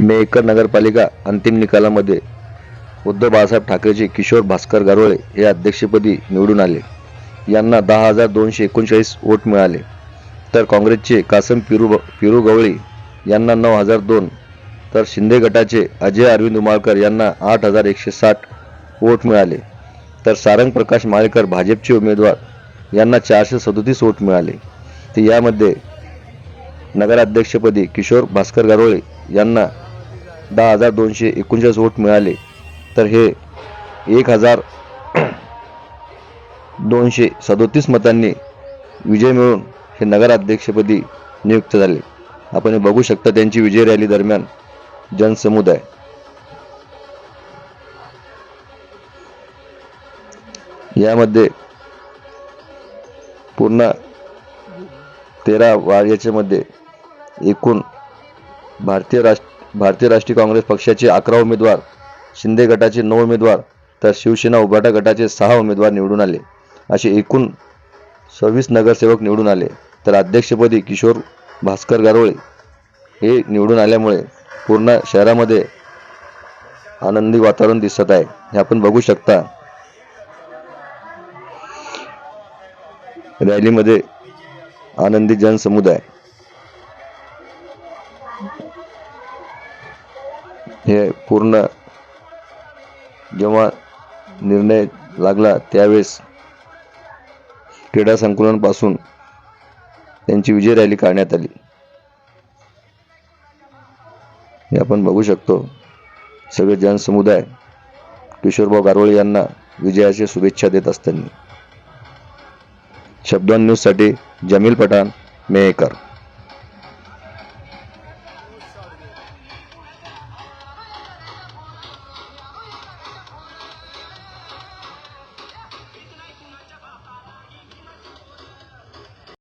मेहकर नगरपालिका अंतिम निकालामध्ये उद्धव बाळासाहेब ठाकरेचे किशोर भास्कर गारोळे हे अध्यक्षपदी निवडून आले. यांना 10,239 वोट मिळाले. तर काँग्रेसचे कासम पिरू गवळी यांना 9,002, तर शिंदे गटाचे अजय अरविंद उमाळकर यांना 8,160 वोट मिळाले. तर सारंग प्रकाश माळेकर भाजपचे उमेदवार यांना 437 वोट मिळाले. तर यामध्ये नगराध्यक्षपदी किशोर भास्कर गारोळे यांना 10,239 वोट मिळाले. तर हे 1,237 मतांनी विजय मिळून हे नगराध्यक्षपदी नियुक्त झाले. आपण बघू शकता त्यांची विजय रॅली दरम्यान जनसमुदाय. यामध्ये पूर्ण 13 वार्डाच्या मध्ये एकूण भारतीय राष्ट्रीय काँग्रेस पक्षाचे 11 उमेदवार, शिंदे गटाचे 9 उमेदवार, तर शिवसेना उभाटा गटाचे 6 उमेदवार निवडून आले. असे एकूण 26 नगरसेवक निवडून आले. तर अध्यक्षपदी किशोर भास्कर गारोळे हे निवडून आल्यामुळे पूर्ण शहरामध्ये आनंदी वातावरण दिसत आहे. हे आपण बघू शकता. रॅलीमध्ये आनंदी जनसमुदाय. हे पूर्ण जेव्हा निर्णय लागला त्यावेळेस क्रीडा संकुलनापासून त्यांची विजय रॅली काढण्यात आली. हे आपण बघू शकतो. सगळे जनसमुदाय किशोरभाऊ गारोळे यांना विजयाच्या शुभेच्छा देत असताना. शब्दवान न्यूजसाठी जमील पठाण, मेहकर.